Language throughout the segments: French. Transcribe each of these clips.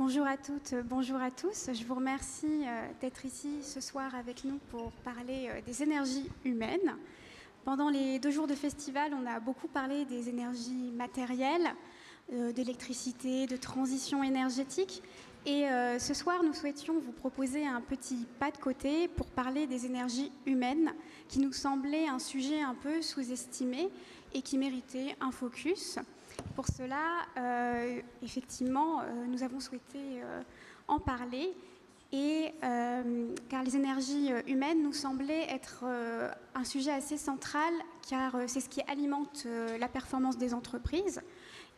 Bonjour à toutes, bonjour à tous. Je vous remercie d'être ici ce soir avec nous pour parler des énergies humaines. Pendant les 2 jours de festival, on a beaucoup parlé des énergies matérielles, d'électricité, de transition énergétique. Et ce soir, nous souhaitions vous proposer un petit pas de côté pour parler des énergies humaines, qui nous semblait un sujet un peu sous-estimé et qui méritait un focus. Pour cela, effectivement, nous avons souhaité en parler, car les énergies humaines nous semblaient être un sujet assez central, car c'est ce qui alimente la performance des entreprises.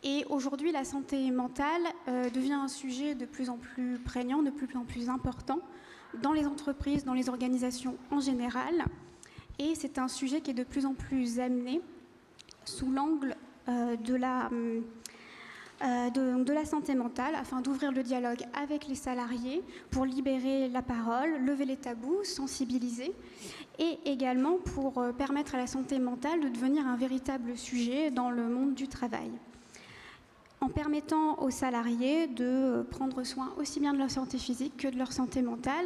Et aujourd'hui, la santé mentale devient un sujet de plus en plus prégnant, de plus en plus important dans les entreprises, dans les organisations en général. Et c'est un sujet qui est de plus en plus amené sous l'angle de la santé mentale, afin d'ouvrir le dialogue avec les salariés pour libérer la parole, lever les tabous, sensibiliser, et également pour permettre à la santé mentale de devenir un véritable sujet dans le monde du travail, en permettant aux salariés de prendre soin aussi bien de leur santé physique que de leur santé mentale,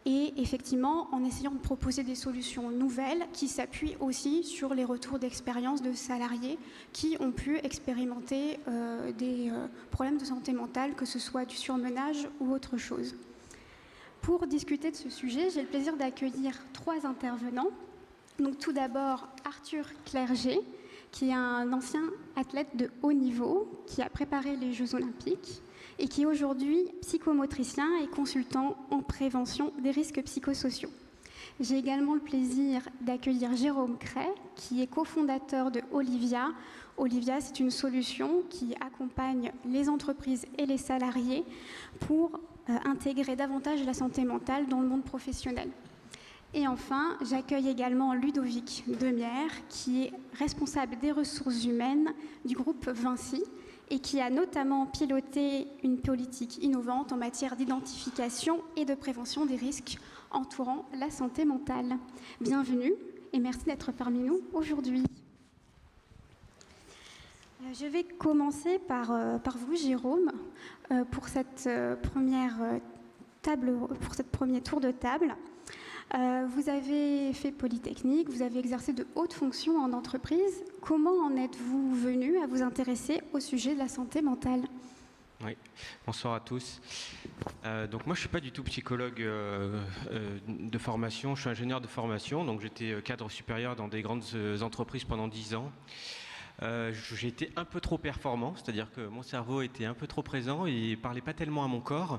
et effectivement en essayant de proposer des solutions nouvelles qui s'appuient aussi sur les retours d'expérience de salariés qui ont pu expérimenter des problèmes de santé mentale, que ce soit du surmenage ou autre chose. Pour discuter de ce sujet, j'ai le plaisir d'accueillir 3 intervenants. Donc tout d'abord Arthur Clerget, qui est un ancien athlète de haut niveau, qui a préparé les Jeux Olympiques, et qui est aujourd'hui psychomotricien et consultant en prévention des risques psychosociaux. J'ai également le plaisir d'accueillir Jérôme Cray, qui est cofondateur de Olivia. Olivia, c'est une solution qui accompagne les entreprises et les salariés pour intégrer davantage la santé mentale dans le monde professionnel. Et enfin, j'accueille également Ludovic Demierre, qui est responsable des ressources humaines du groupe Vinci, et qui a notamment piloté une politique innovante en matière d'identification et de prévention des risques entourant la santé mentale. Bienvenue et merci d'être parmi nous aujourd'hui. Je vais commencer par vous, Jérôme, pour cette premier tour de table. Vous avez fait Polytechnique, vous avez exercé de hautes fonctions en entreprise. Comment en êtes-vous venu à vous intéresser au sujet de la santé mentale ? Oui, bonsoir à tous. Donc moi je ne suis pas du tout psychologue de formation, je suis ingénieur de formation, donc j'étais cadre supérieur dans des grandes entreprises pendant 10 ans. J'ai été un peu trop performant, c'est-à-dire que mon cerveau était un peu trop présent et ne parlait pas tellement à mon corps.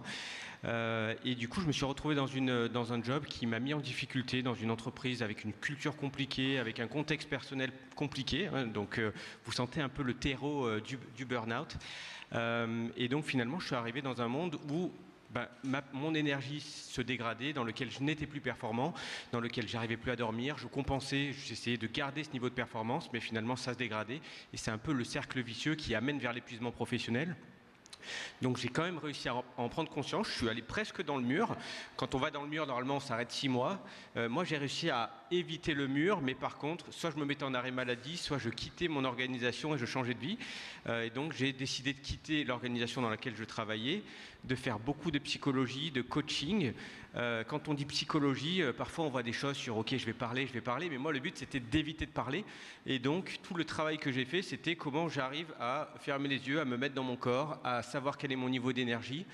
Et du coup, je me suis retrouvé dans un job qui m'a mis en difficulté dans une entreprise avec une culture compliquée, avec un contexte personnel compliqué. Hein, donc, vous sentez un peu le terreau du burn-out. Et donc, finalement, je suis arrivé dans un monde où mon énergie se dégradait, dans lequel je n'étais plus performant, dans lequel j'arrivais plus à dormir, je compensais, j'essayais de garder ce niveau de performance, mais finalement ça se dégradait, et c'est un peu le cercle vicieux qui amène vers l'épuisement professionnel. Donc j'ai quand même réussi à en prendre conscience, je suis allé presque dans le mur. Quand on va dans le mur, normalement on s'arrête 6 mois. Moi j'ai réussi à éviter le mur, mais par contre, soit je me mettais en arrêt maladie, soit je quittais mon organisation et je changeais de vie. Et donc j'ai décidé de quitter l'organisation dans laquelle je travaillais, de faire beaucoup de psychologie, de coaching. Quand on dit psychologie, parfois on voit des choses sur « ok, je vais parler », mais moi le but c'était d'éviter de parler. Et donc tout le travail que j'ai fait, c'était comment j'arrive à fermer les yeux, à me mettre dans mon corps, à savoir quel est mon niveau d'énergie.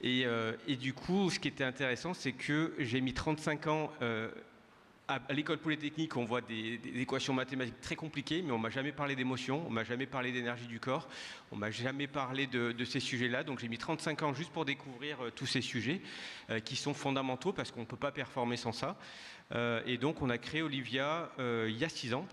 Et du coup, ce qui était intéressant, c'est que j'ai mis 35 ans à l'école polytechnique. On voit des équations mathématiques très compliquées, mais on m'a jamais parlé d'émotion, on m'a jamais parlé d'énergie du corps, on m'a jamais parlé de ces sujets-là. Donc j'ai mis 35 ans juste pour découvrir tous ces sujets qui sont fondamentaux parce qu'on ne peut pas performer sans ça. Et donc on a créé Olivia il y a 6 ans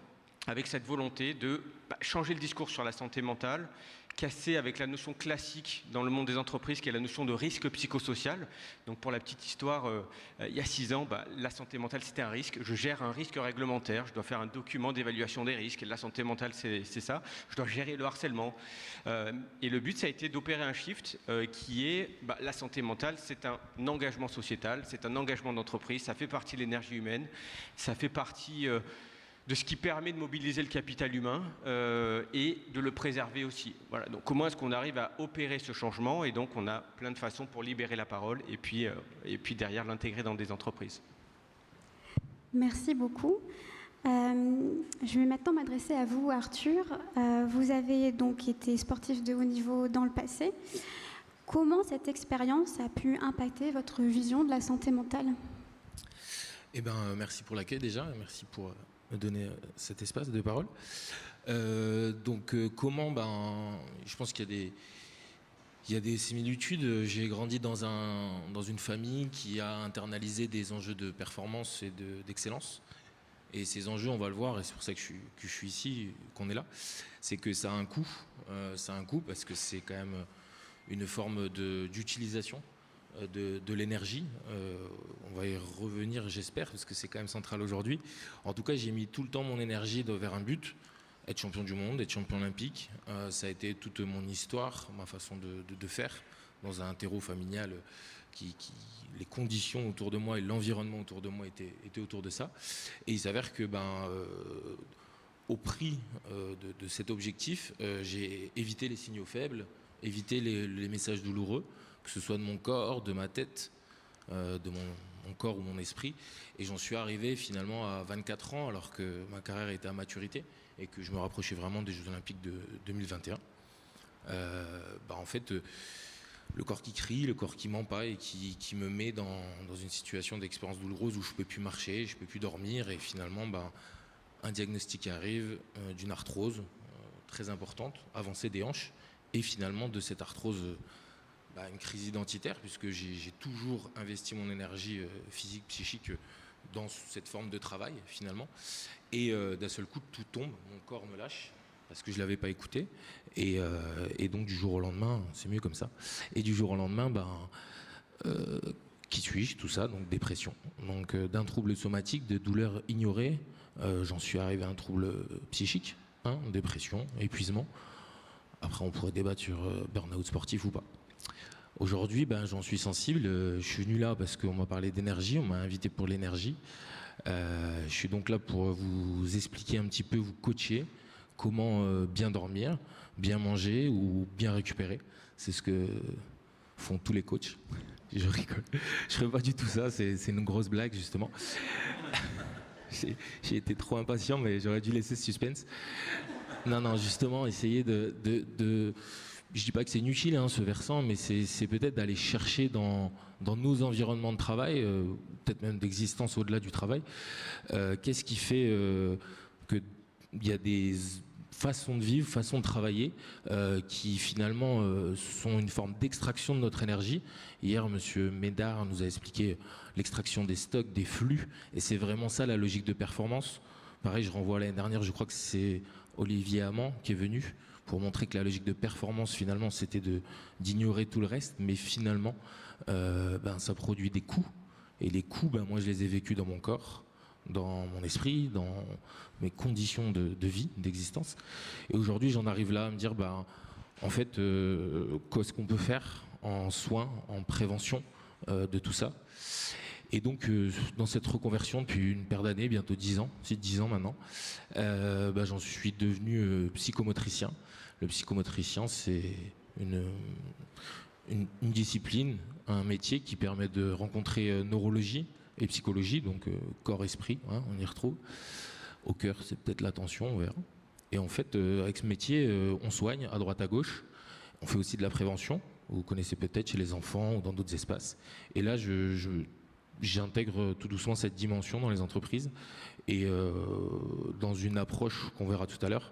avec cette volonté de changer le discours sur la santé mentale, casser avec la notion classique dans le monde des entreprises qui est la notion de risque psychosocial. Donc pour la petite histoire, il y a 6 ans, la santé mentale c'était un risque. Je gère un risque réglementaire, je dois faire un document d'évaluation des risques. Et la santé mentale c'est ça, je dois gérer le harcèlement. Et le but ça a été d'opérer un shift qui est la santé mentale c'est un engagement sociétal, c'est un engagement d'entreprise, ça fait partie de l'énergie humaine, ça fait partie de ce qui permet de mobiliser le capital humain et de le préserver aussi. Voilà. Donc comment est-ce qu'on arrive à opérer ce changement? Et donc on a plein de façons pour libérer la parole et puis derrière l'intégrer dans des entreprises. Merci beaucoup. Je vais maintenant m'adresser à vous, Arthur. Vous avez donc été sportif de haut niveau dans le passé. Comment cette expérience a pu impacter votre vision de la santé mentale? Eh ben, merci pour l'accueil déjà, merci pour me donner cet espace de parole. Comment? Je pense qu'il y a des similitudes. J'ai grandi dans une famille qui a internalisé des enjeux de performance et d'excellence. Et ces enjeux, on va le voir, et c'est pour ça que je suis ici, qu'on est là, c'est que ça a un coût. Ça a un coût parce que c'est quand même une forme d'utilisation de l'énergie. On va y revenir, j'espère, parce que c'est quand même central aujourd'hui. En tout cas, j'ai mis tout le temps mon énergie vers un but, être champion du monde, être champion olympique. Ça a été toute mon histoire, ma façon de faire, dans un terreau familial les conditions autour de moi et l'environnement autour de moi étaient autour de ça. Et il s'avère que au prix de cet objectif, j'ai évité les signaux faibles, évité les messages douloureux, que ce soit de mon corps, de ma tête, de mon corps ou mon esprit. Et j'en suis arrivé finalement à 24 ans, alors que ma carrière était à maturité et que je me rapprochais vraiment des Jeux Olympiques de 2021. En fait, le corps qui crie, le corps qui ment pas et qui me met dans une situation d'expérience douloureuse où je peux plus marcher, je peux plus dormir, et finalement un diagnostic arrive d'une arthrose très importante, avancée des hanches, et finalement de cette arthrose une crise identitaire, puisque j'ai toujours investi mon énergie physique, psychique dans cette forme de travail finalement, et d'un seul coup tout tombe, mon corps me lâche parce que je l'avais pas écouté, et donc du jour au lendemain, c'est mieux comme ça, et du jour au lendemain, qui suis-je, tout ça, donc dépression, donc d'un trouble somatique, de douleurs ignorées, j'en suis arrivé à un trouble psychique, dépression, épuisement. Après on pourrait débattre sur burn-out sportif ou pas. Aujourd'hui, j'en suis sensible. Je suis venu là parce qu'on m'a parlé d'énergie, on m'a invité pour l'énergie. Je suis donc là pour vous expliquer un petit peu, vous coacher comment bien dormir, bien manger ou bien récupérer. C'est ce que font tous les coachs. Je rigole. Je ferai pas du tout ça, c'est une grosse blague justement. J'ai été trop impatient, mais j'aurais dû laisser ce suspense. Non, justement, essayer de je dis pas que c'est inutile ce versant, mais c'est peut-être d'aller chercher dans nos environnements de travail, peut-être même d'existence au-delà du travail, qu'est-ce qui fait qu'il y a des façons de vivre, façons de travailler qui finalement sont une forme d'extraction de notre énergie. Hier, monsieur Médard nous a expliqué l'extraction des stocks, des flux, et c'est vraiment ça la logique de performance. Pareil, je renvoie à l'année dernière, je crois que c'est Olivier Amand qui est venu pour montrer que la logique de performance, finalement, c'était d'ignorer tout le reste, mais finalement, ça produit des coûts. Et les coûts, moi, je les ai vécus dans mon corps, dans mon esprit, dans mes conditions de vie, d'existence. Et aujourd'hui, j'en arrive là à me dire, en fait, qu'est-ce qu'on peut faire en soins, en prévention de tout ça. Et donc, dans cette reconversion, depuis une paire d'années, bientôt 10 ans, c'est 10 ans maintenant, j'en suis devenu psychomotricien. Le psychomotricien, c'est une discipline, un métier qui permet de rencontrer neurologie et psychologie, donc corps-esprit, on y retrouve. Au cœur, c'est peut-être l'attention, on verra. Et en fait, avec ce métier, on soigne à droite à gauche. On fait aussi de la prévention. Vous connaissez peut-être chez les enfants ou dans d'autres espaces. Et là, j'intègre tout doucement cette dimension dans les entreprises et dans une approche qu'on verra tout à l'heure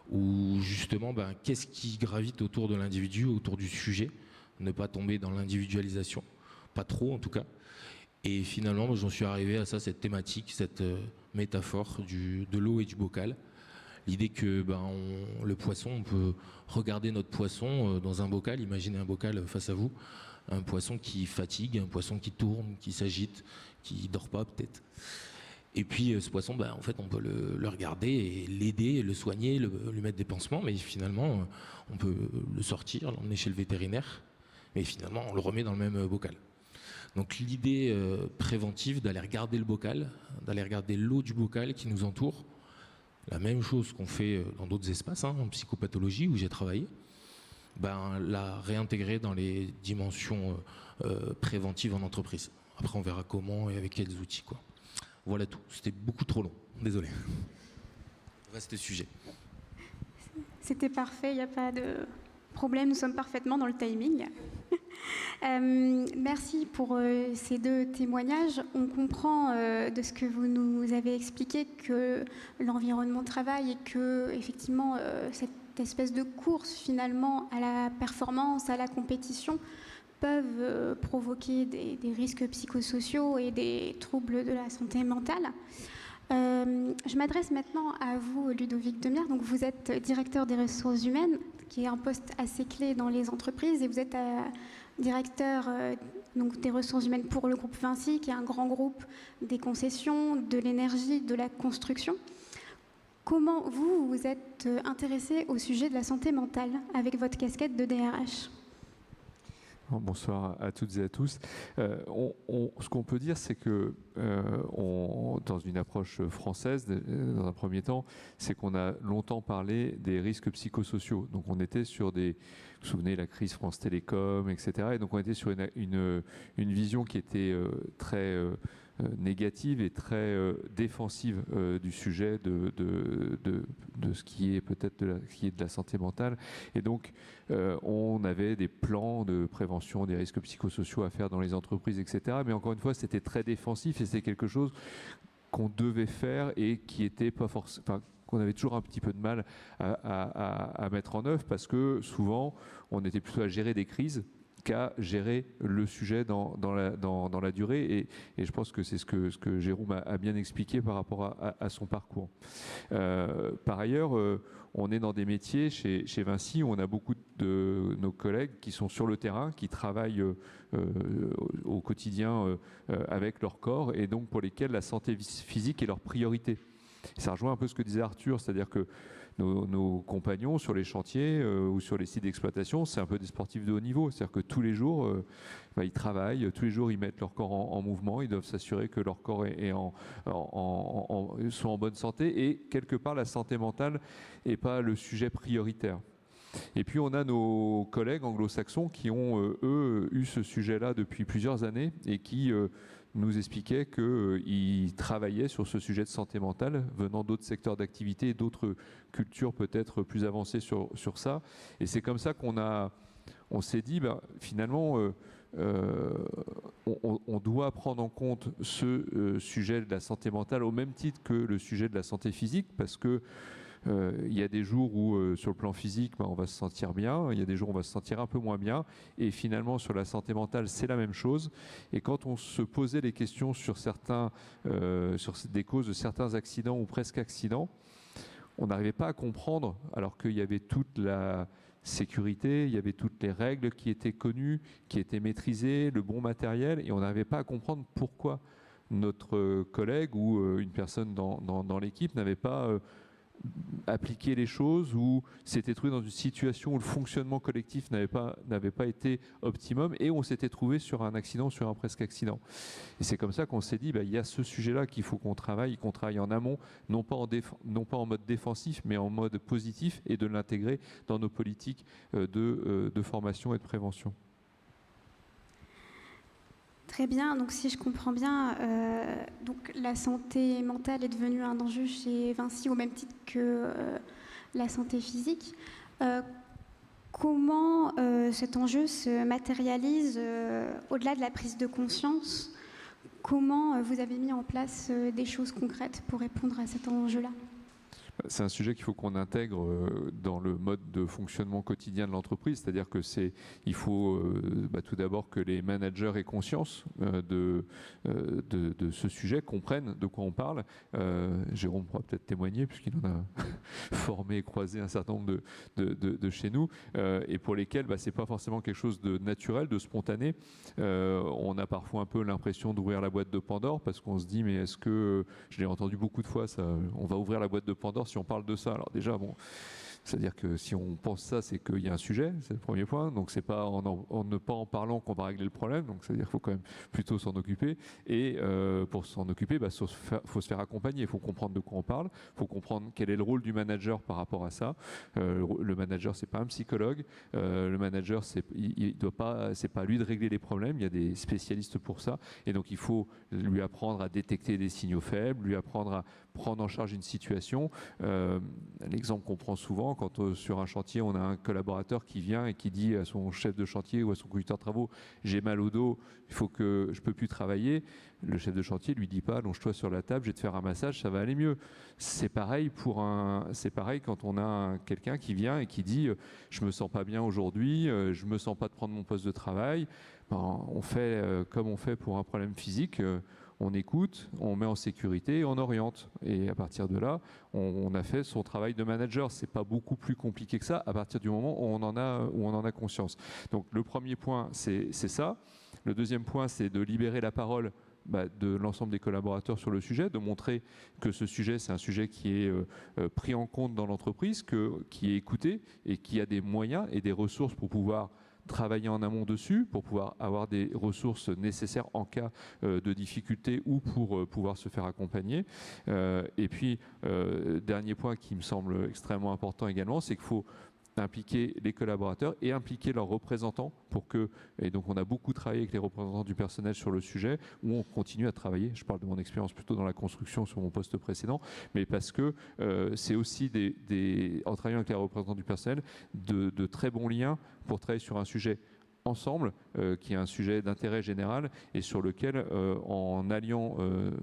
où justement qu'est-ce qui gravite autour de l'individu, autour du sujet, ne pas tomber dans l'individualisation, pas trop en tout cas. Et finalement j'en suis arrivé à ça, cette thématique, cette métaphore de l'eau et du bocal. L'idée que le poisson, on peut regarder notre poisson dans un bocal, imaginez un bocal face à vous, un poisson qui fatigue, un poisson qui tourne, qui s'agite, qui dort pas peut-être. Et puis ce poisson, en fait, on peut le regarder et l'aider, le soigner, lui mettre des pansements, mais finalement, on peut le sortir, l'emmener chez le vétérinaire, mais finalement, on le remet dans le même bocal. Donc l'idée préventive d'aller regarder le bocal, d'aller regarder l'eau du bocal qui nous entoure, la même chose qu'on fait dans d'autres espaces, hein, en psychopathologie où j'ai travaillé, la réintégrer dans les dimensions préventives en entreprise. Après, on verra comment et avec quels outils, quoi. Voilà tout. C'était beaucoup trop long. Désolé. Vaste sujet. C'était parfait, il n'y a pas de problème, nous sommes parfaitement dans le timing. Merci pour ces 2 témoignages. On comprend de ce que vous nous avez expliqué que l'environnement de travail et que, effectivement, cette espèce de course finalement à la performance, à la compétition, peuvent provoquer des risques psychosociaux et des troubles de la santé mentale. Je m'adresse maintenant à vous, Ludovic Demierre. Donc, vous êtes directeur des ressources humaines, qui est un poste assez clé dans les entreprises, et vous êtes directeur donc des ressources humaines pour le groupe Vinci, qui est un grand groupe des concessions, de l'énergie, de la construction. Comment vous vous êtes intéressé au sujet de la santé mentale avec votre casquette de DRH ? Bonsoir à toutes et à tous. Ce qu'on peut dire, c'est que dans une approche française, dans un premier temps, c'est qu'on a longtemps parlé des risques psychosociaux. Donc on était sur des, vous vous souvenez, la crise France Télécom, etc. Et donc on était sur une vision qui était très négative et très défensive du sujet de ce qui est peut-être de la santé mentale. Et donc on avait des plans de prévention des risques psychosociaux à faire dans les entreprises, etc. Mais encore une fois, c'était très défensif et c'est quelque chose qu'on devait faire et qui était pas forcément, enfin, qu'on avait toujours un petit peu de mal à mettre en œuvre parce que souvent on était plutôt à gérer des crises qu'à gérer le sujet dans la durée et je pense que c'est ce que Jérôme a bien expliqué par rapport à son parcours. Par ailleurs, on est dans des métiers chez Vinci où on a beaucoup de nos collègues qui sont sur le terrain, qui travaillent au quotidien avec leur corps et donc pour lesquels la santé physique est leur priorité. Ça rejoint un peu ce que disait Arthur, c'est-à-dire que nos compagnons sur les chantiers ou sur les sites d'exploitation, c'est un peu des sportifs de haut niveau. C'est-à-dire que tous les jours, ils travaillent, tous les jours, ils mettent leur corps en mouvement, ils doivent s'assurer que leur corps soit en bonne santé et quelque part, la santé mentale n'est pas le sujet prioritaire. Et puis on a nos collègues anglo-saxons qui ont, eux, eu ce sujet-là depuis plusieurs années et qui nous expliquaient qu'ils travaillaient sur ce sujet de santé mentale venant d'autres secteurs d'activité et d'autres cultures peut-être plus avancées sur ça. Et c'est comme ça on s'est dit, finalement, on doit prendre en compte ce sujet de la santé mentale au même titre que le sujet de la santé physique parce que il y a des jours où sur le plan physique on va se sentir bien, il y a des jours où on va se sentir un peu moins bien et finalement sur la santé mentale c'est la même chose et quand on se posait les questions sur sur des causes de certains accidents ou presque accidents, on n'arrivait pas à comprendre alors qu'il y avait toute la sécurité, il y avait toutes les règles qui étaient connues, qui étaient maîtrisées, le bon matériel et on n'arrivait pas à comprendre pourquoi notre collègue ou une personne dans l'équipe n'avait pas appliquer les choses ou s'était trouvé dans une situation où le fonctionnement collectif n'avait pas été optimum et on s'était trouvé sur un accident, sur un presque accident. Et c'est comme ça qu'on s'est dit, il y a ce sujet-là qu'il faut qu'on travaille en amont, non pas en mode défensif, mais en mode positif et de l'intégrer dans nos politiques de formation et de prévention. Très bien, donc si je comprends bien, donc la santé mentale est devenue un enjeu chez Vinci au même titre que la santé physique. Comment cet enjeu se matérialise au-delà de la prise de conscience? Comment vous avez mis en place des choses concrètes pour répondre à cet enjeu-là? C'est un sujet qu'il faut qu'on intègre dans le mode de fonctionnement quotidien de l'entreprise, c'est-à-dire que il faut tout d'abord que les managers aient conscience de ce sujet, comprennent de quoi on parle. Jérôme pourra peut-être témoigner puisqu'il en a formé et croisé un certain nombre de chez nous et pour lesquels c'est pas forcément quelque chose de naturel, de spontané. On a parfois un peu l'impression d'ouvrir la boîte de Pandore parce qu'on se dit mais est-ce que, je l'ai entendu beaucoup de fois, on va ouvrir la boîte de Pandore si on parle de ça. Alors déjà, C'est-à-dire que si on pense ça, c'est qu'il y a un sujet, c'est le premier point. Donc c'est pas en ne pas en parlant qu'on va régler le problème. Donc c'est-à-dire qu'il faut quand même plutôt s'en occuper. Et pour s'en occuper, faut se faire accompagner. Il faut comprendre de quoi on parle. Il faut comprendre quel est le rôle du manager par rapport à ça. Le manager, c'est pas un psychologue. Le manager, il doit pas, c'est pas à lui de régler les problèmes. Il y a des spécialistes pour ça. Et donc il faut lui apprendre à détecter des signaux faibles, lui apprendre à prendre en charge une situation. L'exemple qu'on prend souvent, quand sur un chantier, on a un collaborateur qui vient et qui dit à son chef de chantier ou à son conducteur de travaux, j'ai mal au dos, je peux plus travailler. Le chef de chantier lui dit pas, allonge-toi sur la table, je vais te faire un massage, ça va aller mieux. C'est pareil quand on a quelqu'un qui vient et qui dit, je me sens pas bien aujourd'hui, je me sens pas de prendre mon poste de travail. On fait comme on fait pour un problème physique. On écoute, on met en sécurité et on oriente. Et à partir de là, on a fait son travail de manager. C'est pas beaucoup plus compliqué que ça à partir du moment où on en a conscience. Donc le premier point, c'est ça. Le deuxième point, c'est de libérer la parole de l'ensemble des collaborateurs sur le sujet, de montrer que ce sujet, c'est un sujet qui est pris en compte dans l'entreprise, qui est écouté et qui a des moyens et des ressources pour pouvoir travailler en amont dessus, pour pouvoir avoir des ressources nécessaires en cas de difficulté ou pour pouvoir se faire accompagner. Et puis, dernier point qui me semble extrêmement important également, c'est qu'il faut impliquer les collaborateurs et impliquer leurs représentants et donc on a beaucoup travaillé avec les représentants du personnel sur le sujet, où on continue à travailler. Je parle de mon expérience plutôt dans la construction sur mon poste précédent, mais parce que c'est aussi en travaillant avec les représentants du personnel, de très bons liens pour travailler sur un sujet ensemble, qui est un sujet d'intérêt général et sur lequel, en alliant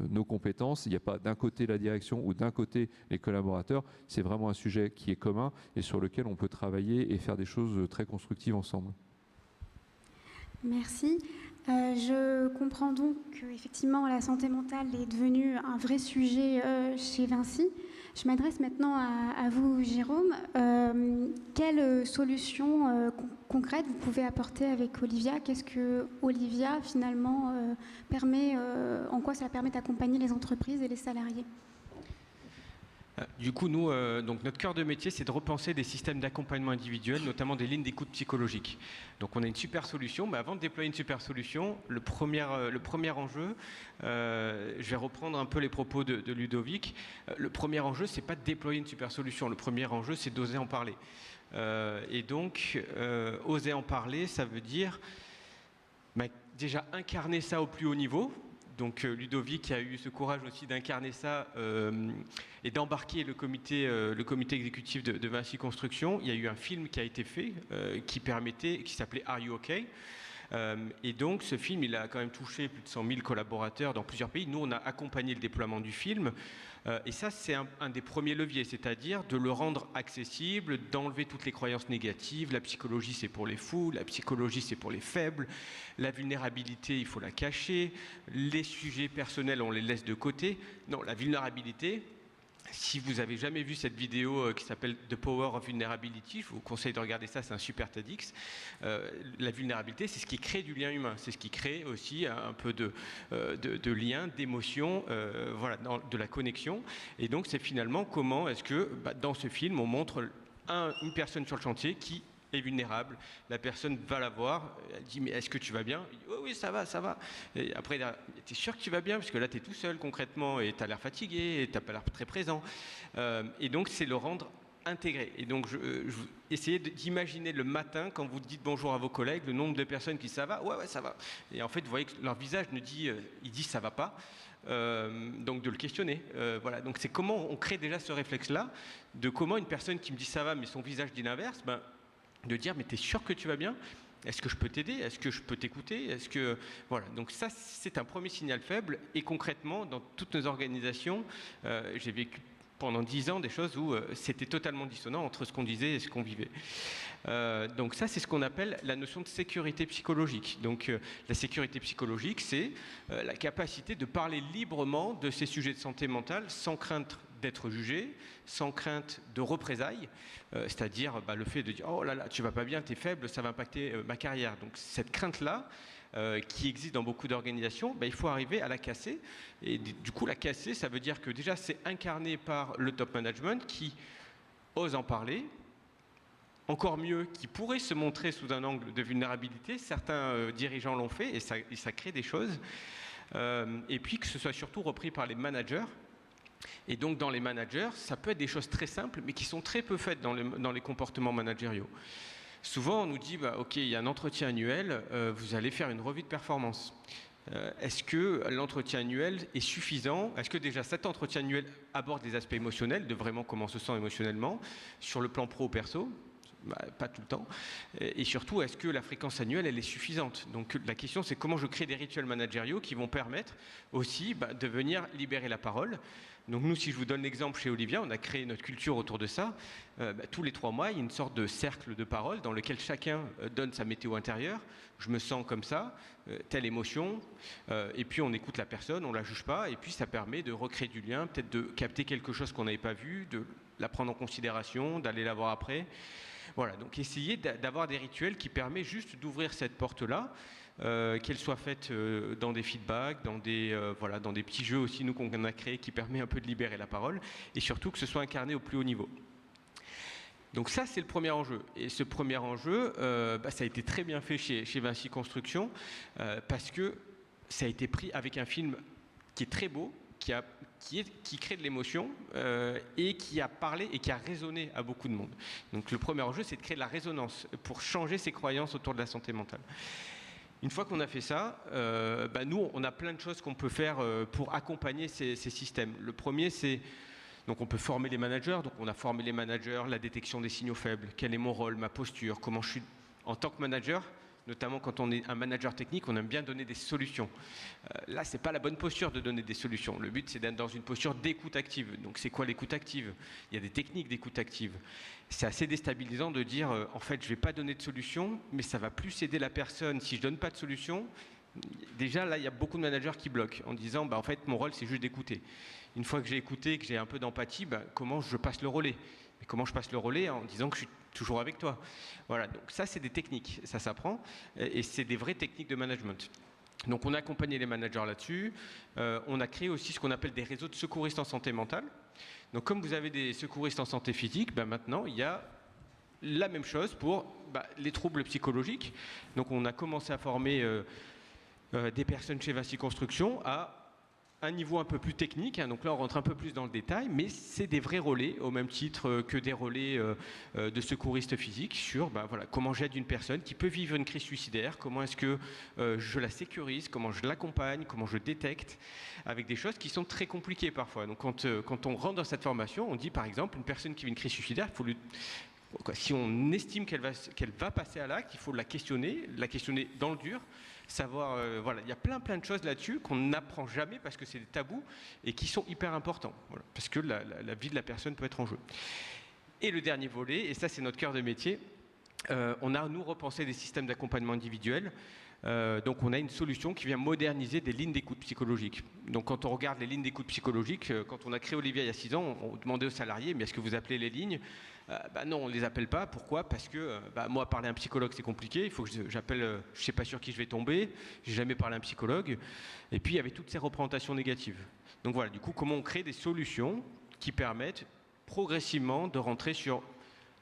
nos compétences, il n'y a pas d'un côté la direction ou d'un côté les collaborateurs, c'est vraiment un sujet qui est commun et sur lequel on peut travailler et faire des choses très constructives ensemble. Merci. Je comprends donc qu'effectivement la santé mentale est devenue un vrai sujet chez Vinci. Je m'adresse maintenant à vous, Jérôme. Quelles solutions concrètes vous pouvez apporter avec Olivia? Qu'est-ce que Olivia finalement permet, en quoi ça permet d'accompagner les entreprises et les salariés? Du coup, nous, donc notre cœur de métier, c'est de repenser des systèmes d'accompagnement individuel, notamment des lignes d'écoute psychologique. Donc on a une super solution, mais avant de déployer une super solution, le premier enjeu, je vais reprendre un peu les propos de Ludovic. Le premier enjeu, c'est pas de déployer une super solution. Le premier enjeu, c'est d'oser en parler. Et donc, oser en parler, ça veut dire déjà incarner ça au plus haut niveau. Donc Ludovic a eu ce courage aussi d'incarner ça et d'embarquer le comité exécutif de Vinci Construction. Il y a eu un film qui a été fait qui s'appelait Are You OK? Et donc ce film, il a quand même touché plus de 100 000 collaborateurs dans plusieurs pays. Nous, on a accompagné le déploiement du film. Et ça, c'est un des premiers leviers, c'est-à-dire de le rendre accessible, d'enlever toutes les croyances négatives. La psychologie, c'est pour les fous, la psychologie, c'est pour les faibles. La vulnérabilité, il faut la cacher. Les sujets personnels, on les laisse de côté. Non, la vulnérabilité, si vous n'avez jamais vu cette vidéo qui s'appelle The Power of Vulnerability, je vous conseille de regarder ça, c'est un super TEDx. La vulnérabilité, c'est ce qui crée du lien humain, c'est ce qui crée aussi un peu de lien, d'émotion, voilà, de la connexion. Et donc, c'est finalement comment est-ce que, dans ce film, on montre une personne sur le chantier qui est vulnérable. La personne va la voir, elle dit mais est-ce que tu vas bien? Il dit oh oui, ça va, ça va. Et après, t'es sûr que tu vas bien? Parce que là, t'es tout seul concrètement et t'as l'air fatigué et t'as pas l'air très présent. Et donc, c'est le rendre intégré. Et donc, essayez d'imaginer le matin, quand vous dites bonjour à vos collègues, le nombre de personnes qui ça va? Ouais, ça va. Et en fait, vous voyez que leur visage il dit ça va pas. Donc de le questionner. Voilà. Donc c'est comment on crée déjà ce réflexe-là, de comment une personne qui me dit ça va, mais son visage dit l'inverse, de dire mais t'es sûr que tu vas bien? Est-ce que je peux t'aider? Est-ce que je peux t'écouter? Est-ce que voilà. Donc ça, c'est un premier signal faible. Et concrètement, dans toutes nos organisations, j'ai vécu pendant 10 ans des choses où c'était totalement dissonant entre ce qu'on disait et ce qu'on vivait. Donc ça, c'est ce qu'on appelle la notion de sécurité psychologique. Donc la sécurité psychologique, c'est la capacité de parler librement de ces sujets de santé mentale sans crainte d'être jugé, sans crainte de représailles, c'est-à-dire le fait de dire « Oh là là, tu vas pas bien, tu es faible, ça va impacter ma carrière ». Donc cette crainte-là, qui existe dans beaucoup d'organisations, il faut arriver à la casser. Et du coup, la casser, ça veut dire que déjà, c'est incarné par le top management qui ose en parler, encore mieux, qui pourrait se montrer sous un angle de vulnérabilité. Certains dirigeants l'ont fait et ça crée des choses. Et puis que ce soit surtout repris par les managers. Et donc dans les managers, ça peut être des choses très simples, mais qui sont très peu faites dans les comportements managériaux. Souvent, on nous dit, OK, il y a un entretien annuel, vous allez faire une revue de performance. Est-ce que l'entretien annuel est suffisant? Est-ce que déjà cet entretien annuel aborde les aspects émotionnels, de vraiment comment on se sent émotionnellement, sur le plan pro ou perso? Pas tout le temps. Et surtout, est-ce que la fréquence annuelle, elle est suffisante? Donc la question, c'est comment je crée des rituels managériaux qui vont permettre aussi de venir libérer la parole. Donc nous, si je vous donne l'exemple chez Olivia, on a créé notre culture autour de ça. Tous les 3 mois, il y a une sorte de cercle de parole dans lequel chacun donne sa météo intérieure. Je me sens comme ça, telle émotion. Et puis on écoute la personne, on ne la juge pas. Et puis ça permet de recréer du lien, peut-être de capter quelque chose qu'on n'avait pas vu, de la prendre en considération, d'aller la voir après. Voilà, donc essayer d'avoir des rituels qui permettent juste d'ouvrir cette porte-là, qu'elle soit faite dans des feedbacks, dans des petits jeux aussi, nous, qu'on a créés, qui permet un peu de libérer la parole, et surtout que ce soit incarné au plus haut niveau. Donc ça, c'est le premier enjeu. Et ce premier enjeu, ça a été très bien fait chez Vinci Construction, parce que ça a été pris avec un film qui est très beau, qui crée de l'émotion et qui a parlé et qui a résonné à beaucoup de monde. Donc le premier enjeu, c'est de créer de la résonance pour changer ses croyances autour de la santé mentale. Une fois qu'on a fait ça, nous, on a plein de choses qu'on peut faire pour accompagner ces systèmes. Le premier, c'est donc on peut former les managers. Donc on a formé les managers, la détection des signaux faibles, quel est mon rôle, ma posture, comment je suis en tant que manager. Notamment quand on est un manager technique, on aime bien donner des solutions. Là, ce n'est pas la bonne posture de donner des solutions. Le but, c'est d'être dans une posture d'écoute active. Donc, c'est quoi l'écoute active? Il y a des techniques d'écoute active. C'est assez déstabilisant de dire, en fait, je ne vais pas donner de solution, mais ça va plus aider la personne si je ne donne pas de solution. Déjà, là, il y a beaucoup de managers qui bloquent en disant, en fait, mon rôle, c'est juste d'écouter. Une fois que j'ai écouté, que j'ai un peu d'empathie, comment je passe le relais? Mais comment je passe le relais? En disant que je suis toujours avec toi. Voilà, donc ça, c'est des techniques, ça s'apprend, et c'est des vraies techniques de management. Donc on a accompagné les managers là-dessus. On a créé aussi ce qu'on appelle des réseaux de secouristes en santé mentale. Donc comme vous avez des secouristes en santé physique, maintenant, il y a la même chose pour les troubles psychologiques. Donc on a commencé à former des personnes chez Vinci Construction à un niveau un peu plus technique, donc là on rentre un peu plus dans le détail, mais c'est des vrais relais, au même titre que des relais de secouristes physiques sur comment j'aide une personne qui peut vivre une crise suicidaire, comment est-ce que je la sécurise, comment je l'accompagne, comment je détecte, avec des choses qui sont très compliquées parfois. Donc quand on rentre dans cette formation, on dit par exemple, une personne qui vit une crise suicidaire, il faut lui... Si on estime qu'elle va passer à l'acte, il faut la questionner dans le dur, savoir, il y a plein de choses là-dessus qu'on n'apprend jamais parce que c'est des tabous et qui sont hyper importants, parce que la vie de la personne peut être en jeu. Et le dernier volet, et ça c'est notre cœur de métier, on a nous repensé des systèmes d'accompagnement individuel. Donc on a une solution qui vient moderniser des lignes d'écoute psychologique. Donc quand on regarde les lignes d'écoute psychologique, quand on a créé Olivia il y a 6 ans, on demandait aux salariés, mais est-ce que vous appelez les lignes? Non, on ne les appelle pas. Pourquoi? Parce que moi, parler à un psychologue, c'est compliqué. Il faut que j'appelle, je ne sais pas sur qui je vais tomber. Je n'ai jamais parlé à un psychologue. Et puis, il y avait toutes ces représentations négatives. Donc voilà, du coup, comment on crée des solutions qui permettent progressivement de rentrer sur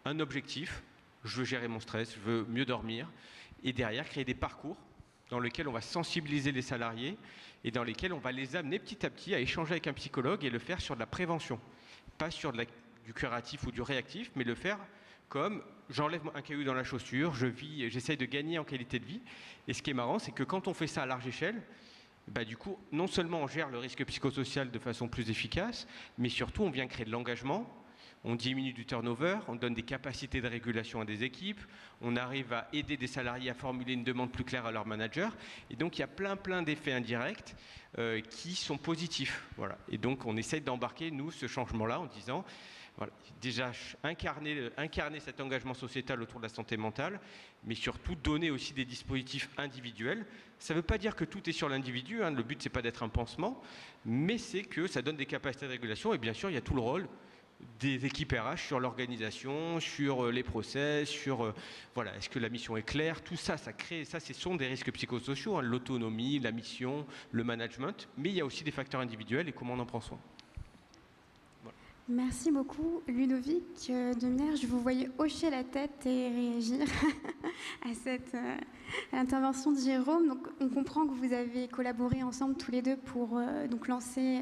un objectif. Je veux gérer mon stress, je veux mieux dormir. Et derrière, créer des parcours dans lesquels on va sensibiliser les salariés et dans lesquels on va les amener petit à petit à échanger avec un psychologue et le faire sur de la prévention. Pas sur du curatif ou du réactif, mais le faire comme j'enlève un caillou dans la chaussure, j'essaye de gagner en qualité de vie. Et ce qui est marrant, c'est que quand on fait ça à large échelle, du coup, non seulement on gère le risque psychosocial de façon plus efficace, mais surtout on vient créer de l'engagement, on diminue du turnover, on donne des capacités de régulation à des équipes, on arrive à aider des salariés à formuler une demande plus claire à leur manager. Et donc il y a plein d'effets indirects qui sont positifs. Voilà. Et donc on essaye d'embarquer, nous, ce changement-là en disant... déjà incarner cet engagement sociétal autour de la santé mentale, mais surtout donner aussi des dispositifs individuels. Ça ne veut pas dire que tout est sur l'individu, le but c'est pas d'être un pansement, mais c'est que ça donne des capacités de régulation et bien sûr il y a tout le rôle des équipes RH sur l'organisation, sur les process, sur est-ce que la mission est claire, tout ça, ce sont des risques psychosociaux, l'autonomie, la mission, le management, mais il y a aussi des facteurs individuels et comment on en prend soin. Merci beaucoup, Ludovic Demierre. Je vous voyais hocher la tête et réagir à l'intervention de Jérôme. Donc, on comprend que vous avez collaboré ensemble tous les deux pour donc lancer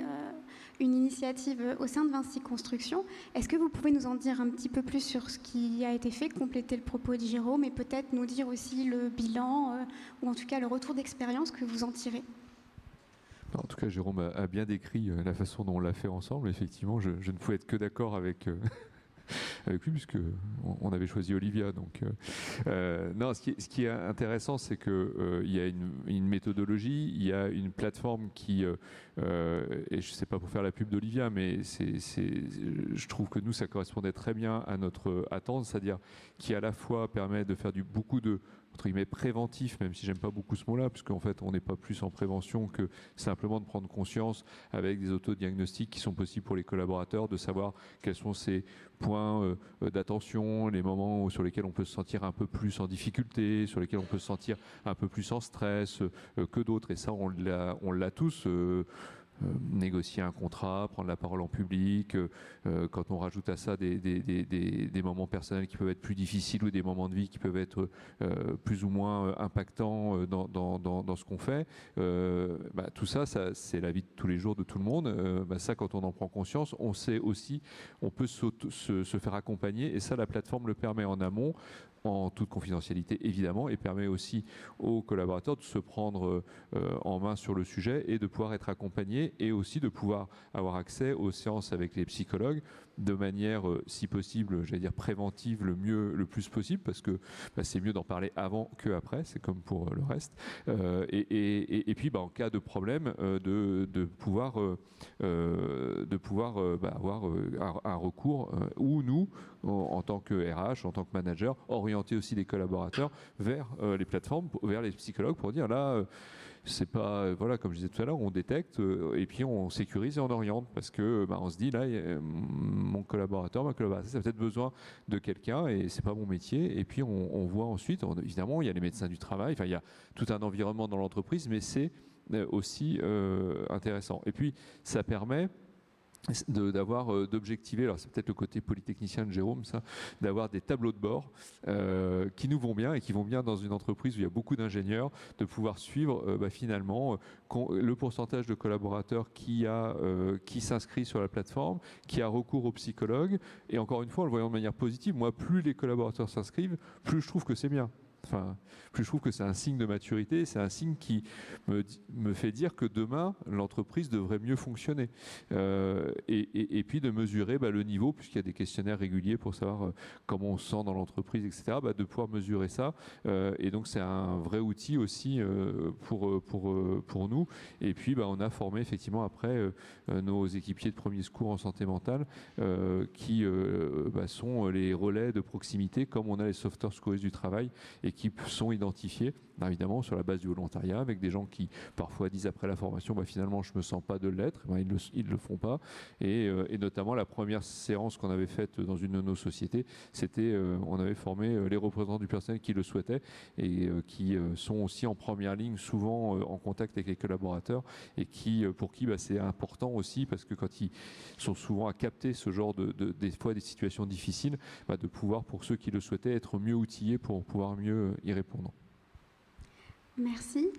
une initiative au sein de Vinci Construction. Est-ce que vous pouvez nous en dire un petit peu plus sur ce qui a été fait, compléter le propos de Jérôme et peut-être nous dire aussi le bilan ou en tout cas le retour d'expérience que vous en tirez? En tout cas, Jérôme a bien décrit la façon dont on l'a fait ensemble. Effectivement, je ne pouvais être que d'accord avec, avec lui, puisque on avait choisi Olivia. Donc, non, ce qui est intéressant, c'est qu'il y a une méthodologie, il y a une plateforme qui, et je ne sais pas pour faire la pub d'Olivia, mais je trouve que nous, ça correspondait très bien à notre attente, c'est-à-dire qui à la fois permet de faire beaucoup de entre guillemets préventif, même si j'aime pas beaucoup ce mot-là, puisqu'en fait on n'est pas plus en prévention que simplement de prendre conscience avec des autodiagnostics qui sont possibles pour les collaborateurs, de savoir quels sont ces points d'attention, les moments sur lesquels on peut se sentir un peu plus en difficulté, sur lesquels on peut se sentir un peu plus en stress que d'autres. Et ça, on l'a tous. Négocier un contrat, prendre la parole en public, quand on rajoute à ça des moments personnels qui peuvent être plus difficiles ou des moments de vie qui peuvent être plus ou moins impactants dans ce qu'on fait, tout ça, c'est la vie de tous les jours de tout le monde. Ça, quand on en prend conscience, on sait aussi, on peut se faire accompagner et ça, la plateforme le permet en amont, en toute confidentialité évidemment, et permet aussi aux collaborateurs de se prendre en main sur le sujet et de pouvoir être accompagnés et aussi de pouvoir avoir accès aux séances avec les psychologues de manière, si possible, j'allais dire préventive le plus possible, parce que c'est mieux d'en parler avant qu'après, c'est comme pour le reste. Et puis, en cas de problème, de pouvoir avoir un recours où nous, en tant que RH, en tant que manager, orienter aussi les collaborateurs vers les plateformes, vers les psychologues pour dire là, c'est pas, voilà, comme je disais tout à l'heure, on détecte et puis on sécurise et on oriente parce que on se dit là, mon collaborateur, ma collaboratrice a peut-être besoin de quelqu'un et c'est pas mon métier. Et puis on voit ensuite, évidemment, il y a les médecins du travail, enfin il y a tout un environnement dans l'entreprise, mais c'est aussi intéressant. Et puis ça permet d'objectiver, alors c'est peut-être le côté polytechnicien de Jérôme, ça, d'avoir des tableaux de bord qui nous vont bien et qui vont bien dans une entreprise où il y a beaucoup d'ingénieurs, de pouvoir suivre finalement le pourcentage de collaborateurs qui s'inscrit sur la plateforme, qui a recours au psychologue, et encore une fois, en le voyant de manière positive, moi, plus les collaborateurs s'inscrivent, plus je trouve que c'est bien. Enfin, plus je trouve que c'est un signe de maturité, c'est un signe qui me fait dire que demain, l'entreprise devrait mieux fonctionner. Et puis de mesurer le niveau, puisqu'il y a des questionnaires réguliers pour savoir comment on se sent dans l'entreprise, etc., de pouvoir mesurer ça. Et donc c'est un vrai outil aussi pour nous. Et puis on a formé effectivement après nos équipiers de premier secours en santé mentale qui sont les relais de proximité, comme on a les sauveteurs secouristes du travail, et qui sont identifiés évidemment sur la base du volontariat avec des gens qui parfois disent après la formation finalement je me sens pas de l'être, ils le font pas, et notamment la première séance qu'on avait faite dans une de nos sociétés, c'était on avait formé les représentants du personnel qui le souhaitaient et qui sont aussi en première ligne souvent en contact avec les collaborateurs et pour qui c'est important aussi parce que quand ils sont souvent à capter ce genre des fois des situations difficiles, de pouvoir pour ceux qui le souhaitaient être mieux outillés pour pouvoir mieux y répondre. Merci.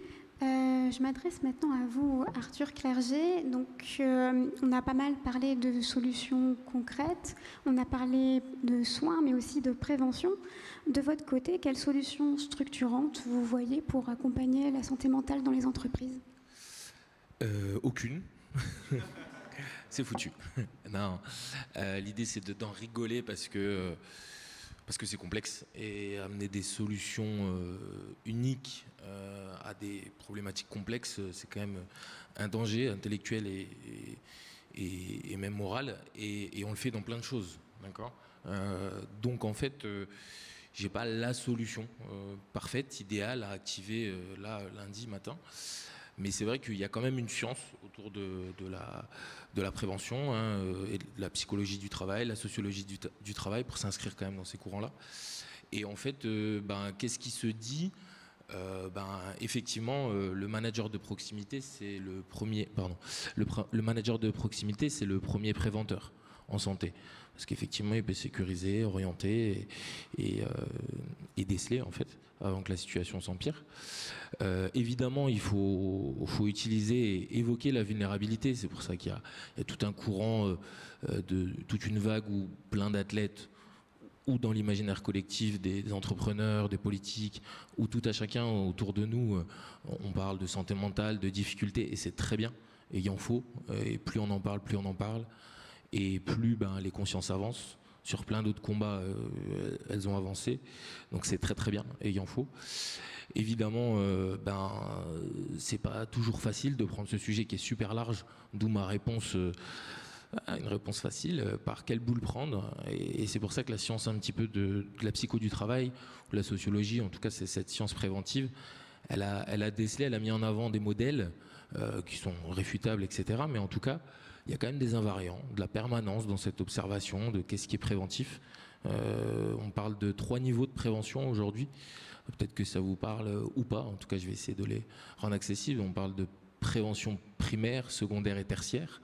Je m'adresse maintenant à vous, Arthur Clerget. Donc, on a pas mal parlé de solutions concrètes, on a parlé de soins, mais aussi de prévention. De votre côté, quelles solutions structurantes vous voyez pour accompagner la santé mentale dans les entreprises ? Aucune. C'est foutu. Non, l'idée c'est d'en rigoler parce que c'est complexe et amener des solutions uniques à des problématiques complexes, c'est quand même un danger intellectuel et même moral, et on le fait dans plein de choses, d'accord ? Donc en fait, j'ai pas la solution parfaite, idéale à activer là lundi matin. Mais c'est vrai qu'il y a quand même une science autour de la prévention et de la psychologie du travail, la sociologie du travail pour s'inscrire quand même dans ces courants-là. Et en fait, qu'est-ce qui se dit ? Effectivement, le manager de proximité, c'est le premier. Le manager de proximité, c'est le premier préventeur. en santé. Parce qu'effectivement, il peut sécuriser, orienter et déceler, en fait, avant que la situation s'empire. Évidemment, il faut utiliser et évoquer la vulnérabilité. C'est pour ça qu'il y a tout un courant, toute une vague où plein d'athlètes, ou dans l'imaginaire collectif des entrepreneurs, des politiques, ou tout à chacun autour de nous, on parle de santé mentale, de difficultés, et c'est très bien, et il en faut, et plus on en parle, et plus les consciences avancent. Sur plein d'autres combats, elles ont avancé, donc c'est très très bien, et il en faut. Évidemment, c'est pas toujours facile de prendre ce sujet qui est super large, d'où ma réponse... une réponse facile, par quelle boule prendre, et c'est pour ça que la science un petit peu de la psycho du travail, ou la sociologie, en tout cas c'est cette science préventive, elle a décelé, elle a mis en avant des modèles qui sont réfutables, etc. Mais en tout cas, il y a quand même des invariants, de la permanence dans cette observation, de qu'est-ce qui est préventif. On parle de 3 niveaux de prévention aujourd'hui, peut-être que ça vous parle ou pas, en tout cas je vais essayer de les rendre accessibles. On parle de prévention primaire, secondaire et tertiaire,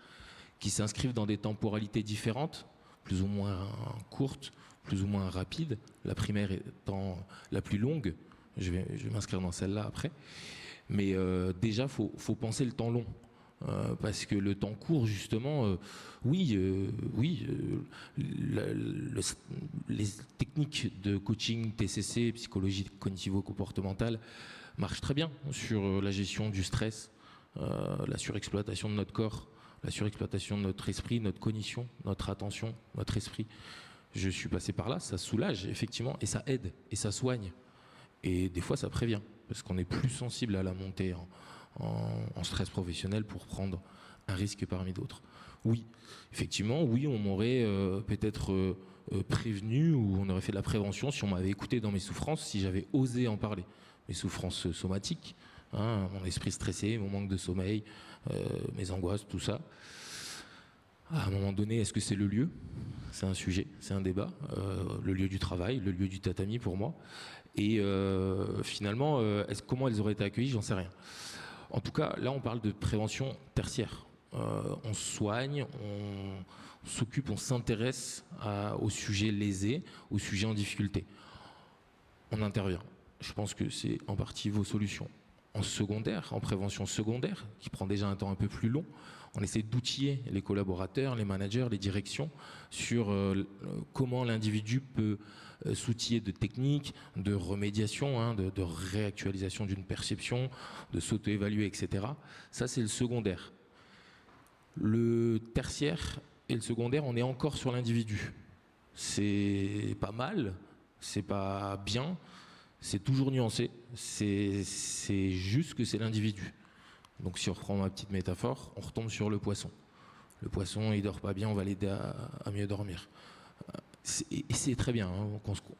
qui s'inscrivent dans des temporalités différentes, plus ou moins courtes, plus ou moins rapides, la primaire étant la plus longue. Je vais m'inscrire dans celle-là après. Mais déjà, faut penser le temps long. Parce que le temps court, justement, les techniques de coaching, TCC, psychologie cognitivo-comportementale, marchent très bien sur la gestion du stress, la surexploitation de notre corps, la surexploitation de notre esprit, notre cognition, notre attention, notre esprit. Je suis passé par là, ça soulage effectivement, et ça aide, et ça soigne. Et des fois ça prévient, parce qu'on est plus sensible à la montée en stress professionnel pour prendre un risque parmi d'autres. Oui, effectivement, oui, on m'aurait peut-être prévenu, ou on aurait fait de la prévention si on m'avait écouté dans mes souffrances, si j'avais osé en parler. Mes souffrances somatiques, mon esprit stressé, mon manque de sommeil, mes angoisses, tout ça. À un moment donné, est-ce que c'est le lieu ? C'est un sujet, c'est un débat. Le lieu du travail, le lieu du tatami pour moi. Et finalement, comment elles auraient été accueillies ? J'en sais rien. En tout cas, là, on parle de prévention tertiaire. On soigne, on s'occupe, on s'intéresse aux sujets lésés, aux sujets en difficulté. On intervient. Je pense que c'est en partie vos solutions. En secondaire, en prévention secondaire, qui prend déjà un temps un peu plus long, on essaie d'outiller les collaborateurs, les managers, les directions sur comment l'individu peut s'outiller de techniques, de remédiation, de réactualisation d'une perception, de s'auto-évaluer, etc. Ça, c'est le secondaire. Le tertiaire et le secondaire, on est encore sur l'individu. C'est pas mal, c'est pas bien, c'est toujours nuancé, c'est juste que c'est l'individu. Donc si on reprend ma petite métaphore, on retombe sur le poisson. Le poisson, il dort pas bien, on va l'aider à mieux dormir. Et c'est très bien,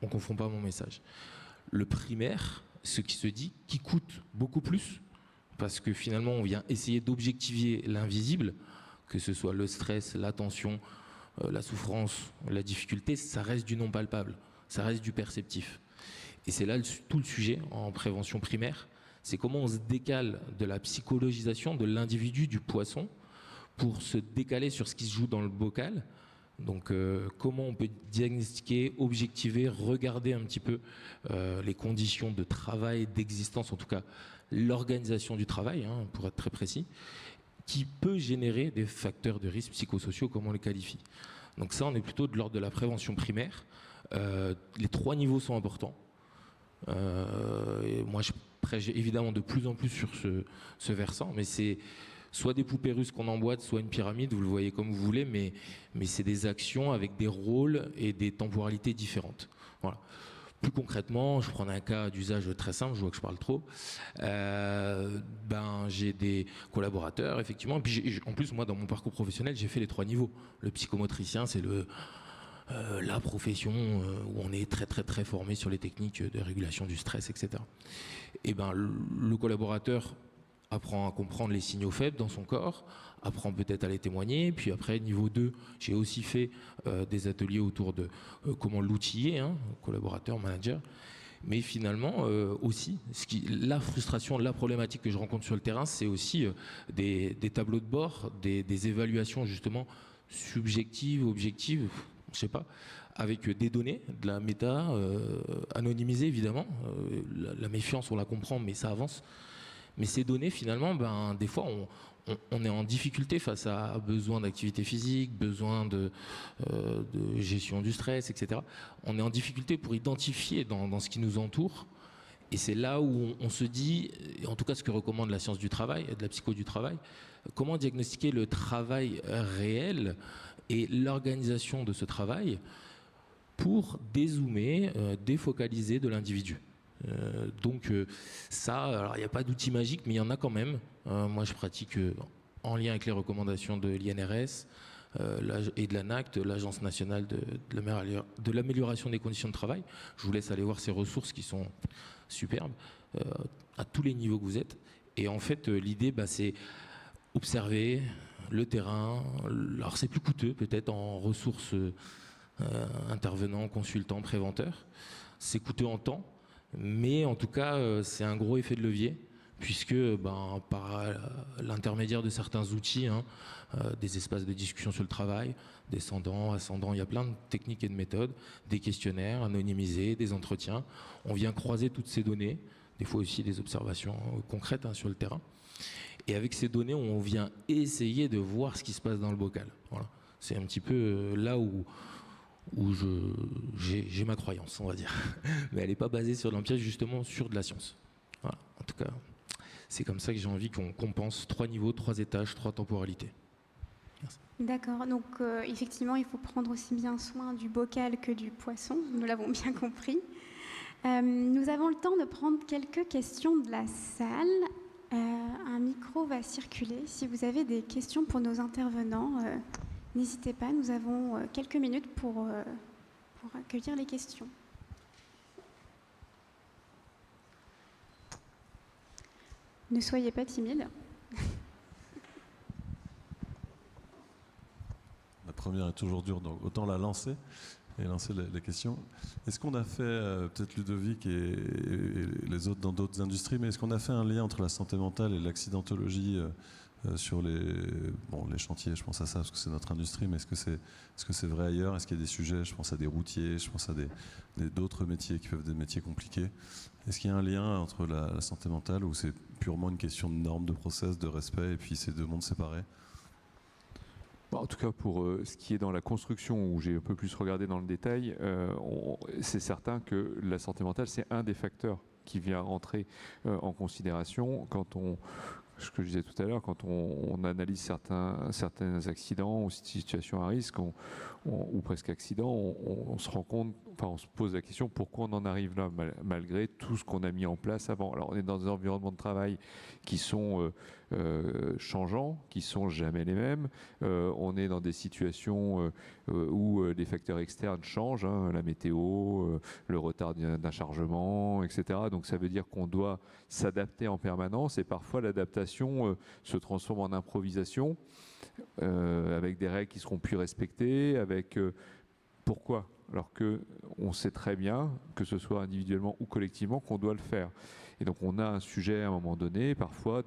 on confond pas mon message. Le primaire, ce qui se dit, qui coûte beaucoup plus, parce que finalement on vient essayer d'objectiver l'invisible, que ce soit le stress, la tension, la souffrance, la difficulté, ça reste du non palpable, ça reste du perceptif. Et c'est là tout le sujet en prévention primaire, c'est comment on se décale de la psychologisation de l'individu, du poisson, pour se décaler sur ce qui se joue dans le bocal. Donc comment on peut diagnostiquer, objectiver, regarder un petit peu les conditions de travail, d'existence, en tout cas l'organisation du travail, pour être très précis, qui peut générer des facteurs de risque psychosociaux, comme on les qualifie. Donc ça, on est plutôt de l'ordre de la prévention primaire. Les 3 niveaux sont importants. Et moi, je prêche évidemment de plus en plus sur ce versant, mais c'est soit des poupées russes qu'on emboîte, soit une pyramide, vous le voyez comme vous voulez, mais c'est des actions avec des rôles et des temporalités différentes. Voilà. Plus concrètement, je prends un cas d'usage très simple, je vois que je parle trop. J'ai des collaborateurs, effectivement, et puis en plus, moi, dans mon parcours professionnel, j'ai fait les 3 niveaux. Le psychomotricien, c'est la profession où on est très très très formé sur les techniques de régulation du stress, etc. Et le collaborateur apprend à comprendre les signaux faibles dans son corps, apprend peut-être à les témoigner, puis après niveau 2, j'ai aussi fait des ateliers autour de comment l'outiller, collaborateur, manager. Mais finalement, aussi, la frustration, la problématique que je rencontre sur le terrain, c'est aussi des tableaux de bord, des évaluations justement subjectives, objectives, je sais pas, avec des données, de la méta, anonymisée évidemment. La méfiance, on la comprend, mais ça avance. Mais ces données, finalement, des fois, on est en difficulté face à besoin d'activité physique, besoin de gestion du stress, etc. On est en difficulté pour identifier dans ce qui nous entoure. Et c'est là où on se dit, et en tout cas ce que recommande la science du travail, de la psycho du travail, comment diagnostiquer le travail réel et l'organisation de ce travail pour dézoomer, défocaliser de l'individu. Donc ça, alors il n'y a pas d'outil magique, mais il y en a quand même. Moi, je pratique en lien avec les recommandations de l'INRS et de l'ANACT, l'Agence nationale de l'amélioration des conditions de travail. Je vous laisse aller voir ces ressources qui sont superbes à tous les niveaux que vous êtes. Et en fait, l'idée, c'est observer le terrain. Alors c'est plus coûteux peut-être en ressources intervenants, consultants, préventeurs. C'est coûteux en temps. Mais en tout cas, c'est un gros effet de levier, puisque par l'intermédiaire de certains outils, des espaces de discussion sur le travail, descendants, ascendants, il y a plein de techniques et de méthodes, des questionnaires anonymisés, des entretiens. On vient croiser toutes ces données, des fois aussi des observations concrètes sur le terrain. Et avec ces données, on vient essayer de voir ce qui se passe dans le bocal. Voilà. C'est un petit peu là où j'ai ma croyance, on va dire. Mais elle n'est pas basée sur l'empiège, justement sur de la science. Voilà. En tout cas, c'est comme ça que j'ai envie qu'on pense 3 niveaux, 3 étages, 3 temporalités. Merci. D'accord, donc effectivement, il faut prendre aussi bien soin du bocal que du poisson, nous l'avons bien compris. Nous avons le temps de prendre quelques questions de la salle. Un micro va circuler. Si vous avez des questions pour nos intervenants, n'hésitez pas, nous avons quelques minutes pour accueillir les questions. Ne soyez pas timide. La première est toujours dure, donc autant la lancer et lancer les questions. Est-ce qu'on a fait, peut-être Ludovic et les autres dans d'autres industries, mais est-ce qu'on a fait un lien entre la santé mentale et l'accidentologie sur les chantiers? Je pense à ça parce que c'est notre industrie, mais est-ce que c'est vrai ailleurs? Est-ce qu'il y a des sujets? Je pense à des routiers, je pense à d'autres métiers qui peuvent être des métiers compliqués. Est-ce qu'il y a un lien entre la santé mentale ou c'est purement une question de normes, de process, de respect et puis c'est deux mondes séparés? En tout cas, pour ce qui est dans la construction, où j'ai un peu plus regardé dans le détail, c'est certain que la santé mentale, c'est un des facteurs qui vient rentrer en considération ce que je disais tout à l'heure, quand on analyse certains accidents ou situations à risque ou presque accidents, on se rend compte, on se pose la question pourquoi on en arrive là malgré tout ce qu'on a mis en place avant. Alors on est dans des environnements de travail qui sont changeants, qui sont jamais les mêmes. On est dans des situations où les facteurs externes changent, la météo, le retard d'un chargement, etc. Donc ça veut dire qu'on doit s'adapter en permanence et parfois l'adaptation se transforme en improvisation avec des règles qui seront plus respectées, pourquoi? Alors qu'on sait très bien, que ce soit individuellement ou collectivement, qu'on doit le faire. Et donc on a un sujet à un moment donné, parfois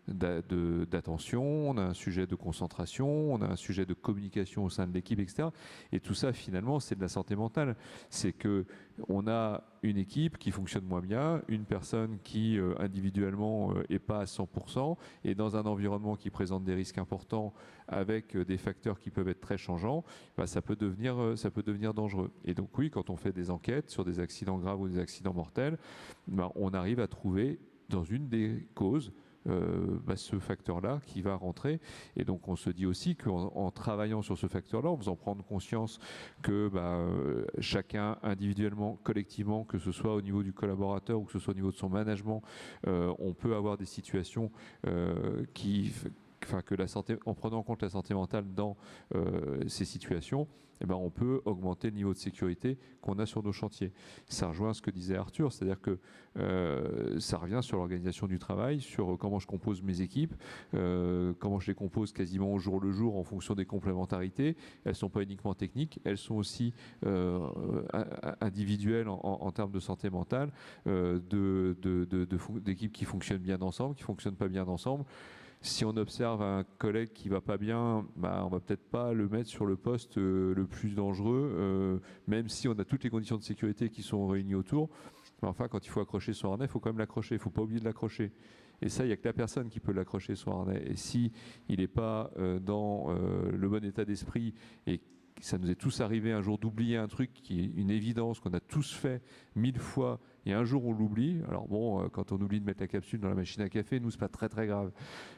d'attention, on a un sujet de concentration, on a un sujet de communication au sein de l'équipe, etc. Et tout ça, finalement, c'est de la santé mentale. C'est qu'on a une équipe qui fonctionne moins bien, une personne qui individuellement n'est pas à 100%, et dans un environnement qui présente des risques importants avec des facteurs qui peuvent être très changeants, ça peut devenir dangereux. Et donc oui, quand on fait des enquêtes sur des accidents graves ou des accidents mortels, on arrive à trouver dans une des causes ce facteur-là qui va rentrer. Et donc on se dit aussi qu'en travaillant sur ce facteur-là, en faisant prendre conscience que chacun individuellement, collectivement, que ce soit au niveau du collaborateur ou que ce soit au niveau de son management, on peut avoir des situations qui en prenant en compte la santé mentale dans ces situations, eh ben, on peut augmenter le niveau de sécurité qu'on a sur nos chantiers. Ça rejoint ce que disait Arthur, c'est-à-dire que ça revient sur l'organisation du travail, sur comment je compose mes équipes, comment je les compose quasiment au jour le jour en fonction des complémentarités. Elles ne sont pas uniquement techniques, elles sont aussi individuelles en termes de santé mentale, d'équipes qui fonctionnent bien ensemble, qui ne fonctionnent pas bien ensemble. Si on observe un collègue qui va pas bien, on va peut-être pas le mettre sur le poste le plus dangereux, même si on a toutes les conditions de sécurité qui sont réunies autour. Mais enfin, quand il faut accrocher son harnais, il faut quand même l'accrocher. Il ne faut pas oublier de l'accrocher. Et ça, il n'y a que la personne qui peut l'accrocher, son harnais. Et si il n'est pas dans le bon état d'esprit, et ça nous est tous arrivé un jour d'oublier un truc qui est une évidence, qu'on a tous fait 1000 fois, et un jour on l'oublie. Alors bon, quand on oublie de mettre la capsule dans la machine à café, nous c'est pas très très grave.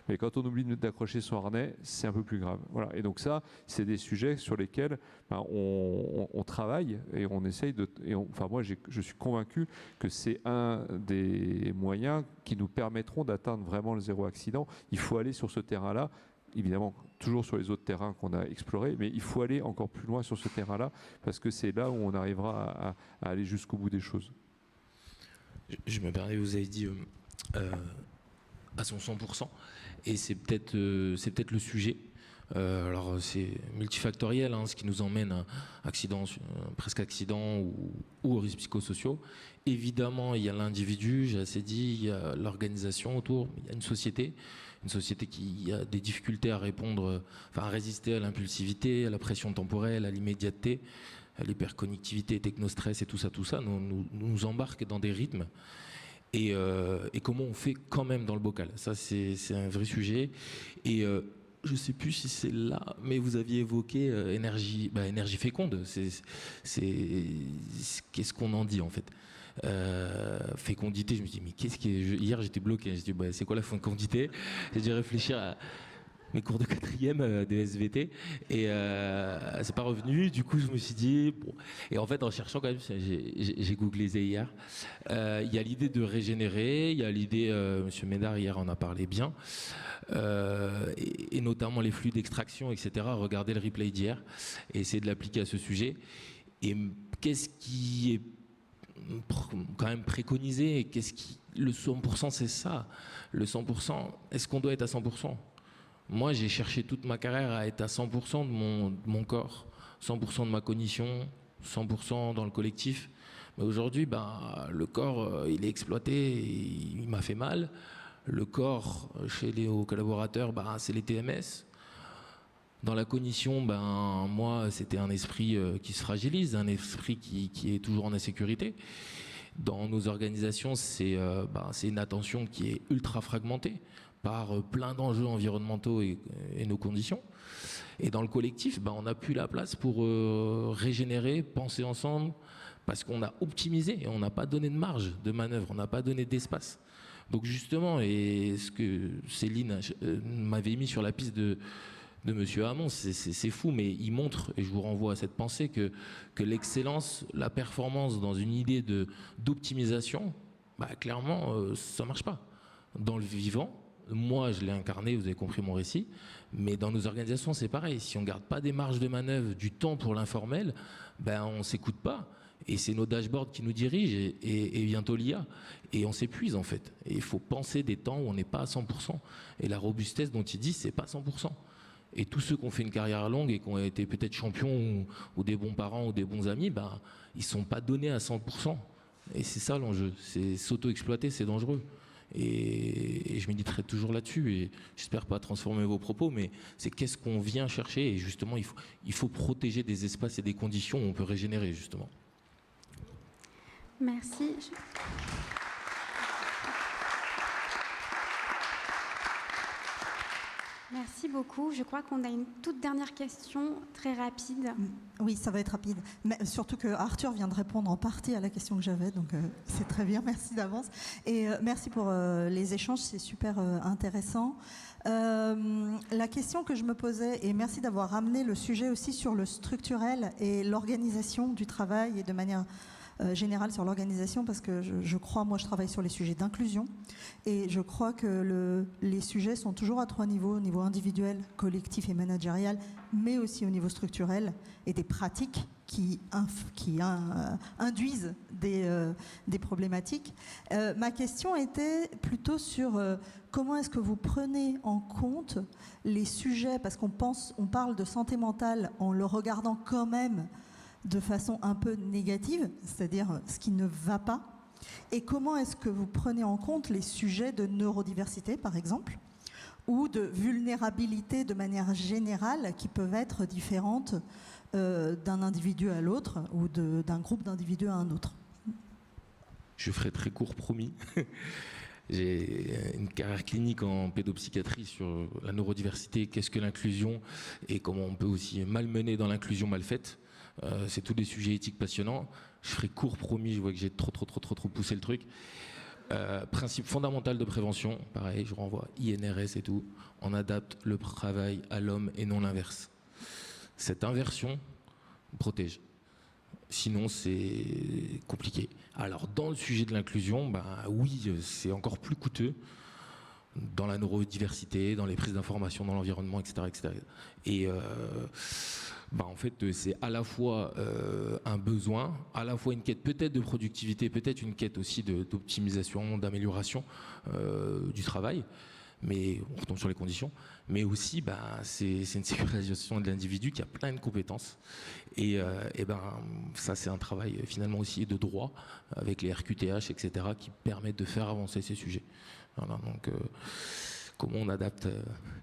Mais quand on oublie d'accrocher son harnais, c'est un peu plus grave. Voilà. Et donc ça, c'est des sujets sur lesquels on travaille et on essaye de. Enfin moi, je suis convaincu que c'est un des moyens qui nous permettront d'atteindre vraiment le zéro accident. Il faut aller sur ce terrain-là. Évidemment, toujours sur les autres terrains qu'on a explorés, mais il faut aller encore plus loin sur ce terrain-là parce que c'est là où on arrivera à aller jusqu'au bout des choses. Je me permets, vous avez dit à son 100%, et c'est peut-être le sujet. Alors c'est multifactoriel, hein, ce qui nous emmène à accident, presque accident ou aux risques psychosociaux. Évidemment, il y a l'individu, j'ai assez dit, il y a l'organisation autour, il y a une société qui a des difficultés à répondre, à résister à l'impulsivité, à la pression temporelle, à l'immédiateté, à l'hyperconnectivité, technostress et tout ça nous embarque dans des rythmes. Et comment on fait quand même dans le bocal. Ça, c'est un vrai sujet. Et je ne sais plus si c'est là, mais vous aviez évoqué énergie féconde. Qu'est-ce qu'on en dit en fait? Fécondité, je me dis mais qu'est-ce qui est... Hier j'étais bloqué, je me dis c'est quoi la fécondité? J'ai dû réfléchir à mes cours de 4e de SVT et c'est pas revenu. Du coup je me suis dit bon. Et en fait en cherchant quand même, j'ai googlé hier, il y a l'idée de régénérer, il y a l'idée, monsieur Médard hier en a parlé bien, et notamment les flux d'extraction, etc. Regardez le replay d'hier et essayer de l'appliquer à ce sujet. Et qu'est-ce qui est quand même préconisé? Le 100%, c'est ça. Le 100%, est-ce qu'on doit être à 100%? Moi, j'ai cherché toute ma carrière à être à 100% de mon corps, 100% de ma cognition, 100% dans le collectif. Mais aujourd'hui, le corps, il est exploité, il m'a fait mal. Le corps, chez les collaborateurs, c'est les TMS. Dans la cognition, moi, c'était un esprit qui se fragilise, un esprit qui est toujours en insécurité. Dans nos organisations, c'est une attention qui est ultra fragmentée par plein d'enjeux environnementaux et nos conditions. Et dans le collectif, on n'a plus la place pour régénérer, penser ensemble, parce qu'on a optimisé et on n'a pas donné de marge de manœuvre, on n'a pas donné d'espace. Donc justement, et ce que Céline m'avait mis sur la piste de Monsieur Hamon, c'est fou, mais il montre, et je vous renvoie à cette pensée, que l'excellence, la performance dans une idée d'optimisation, clairement, ça ne marche pas. Dans le vivant, moi je l'ai incarné, vous avez compris mon récit, mais dans nos organisations c'est pareil. Si on ne garde pas des marges de manœuvre, du temps pour l'informel, on ne s'écoute pas. Et c'est nos dashboards qui nous dirigent et bientôt l'IA. Et on s'épuise en fait. Et il faut penser des temps où on n'est pas à 100%. Et la robustesse dont il dit, c'est pas 100%. Et tous ceux qui ont fait une carrière longue et qui ont été peut-être champions ou des bons parents ou des bons amis, ils ne sont pas donnés à 100%. Et c'est ça l'enjeu. C'est s'auto-exploiter, c'est dangereux. Et je méditerai toujours là-dessus. Et j'espère pas transformer vos propos, mais c'est qu'est-ce qu'on vient chercher. Et justement, il faut protéger des espaces et des conditions où on peut régénérer, justement. Merci. Merci beaucoup. Je crois qu'on a une toute dernière question très rapide. Oui, ça va être rapide. Mais surtout que Arthur vient de répondre en partie à la question que j'avais, donc c'est très bien. Merci d'avance. Et merci pour les échanges, c'est super intéressant. La question que je me posais, et merci d'avoir ramené le sujet aussi sur le structurel et l'organisation du travail et de manière générale sur l'organisation, parce que je crois, moi je travaille sur les sujets d'inclusion, et je crois que les sujets sont toujours à 3 niveaux, au niveau individuel, collectif et managérial, mais aussi au niveau structurel et des pratiques qui induisent des problématiques. Ma question était plutôt sur comment est-ce que vous prenez en compte les sujets, parce qu'on parle de santé mentale en le regardant quand même de façon un peu négative, c'est-à-dire ce qui ne va pas, et comment est-ce que vous prenez en compte les sujets de neurodiversité, par exemple, ou de vulnérabilité de manière générale qui peuvent être différentes d'un individu à l'autre ou d'un groupe d'individus à un autre. Je ferai très court, promis. J'ai une carrière clinique en pédopsychiatrie sur la neurodiversité, qu'est-ce que l'inclusion et comment on peut aussi malmener dans l'inclusion mal faite. C'est tous des sujets éthiques passionnants. Je ferai court, promis, je vois que j'ai trop poussé le truc. Principe fondamental de prévention, pareil, je renvoie INRS et tout, on adapte le travail à l'homme et non l'inverse. Cette inversion protège. Sinon, c'est compliqué. Alors, dans le sujet de l'inclusion, oui, c'est encore plus coûteux dans la neurodiversité, dans les prises d'informations, dans l'environnement, etc., etc. Et en fait, c'est à la fois un besoin, à la fois une quête peut-être de productivité, peut-être une quête aussi d'optimisation, d'amélioration du travail, mais on retombe sur les conditions, mais aussi c'est une sécurisation de l'individu qui a plein de compétences, et ça c'est un travail finalement aussi de droit avec les RQTH, etc., qui permettent de faire avancer ces sujets. Voilà, donc comment on adapte,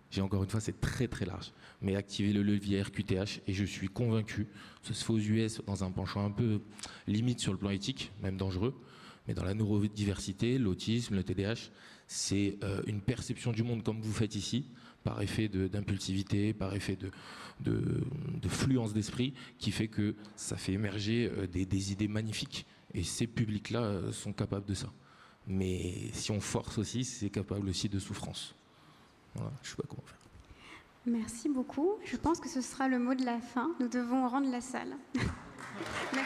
j'ai encore une fois, c'est très très large, mais activer le levier RQTH, et je suis convaincu, ça se fait aux US dans un penchant un peu limite sur le plan éthique, même dangereux, mais dans la neurodiversité, l'autisme, le TDAH, c'est une perception du monde comme vous faites ici, par effet d'impulsivité, par effet de fluence d'esprit, qui fait que ça fait émerger des idées magnifiques, et ces publics-là sont capables de ça. Mais si on force aussi, c'est capable aussi de souffrance. Voilà, je ne sais pas comment faire. Merci beaucoup. Je pense que ce sera le mot de la fin. Nous devons rendre la salle. Merci.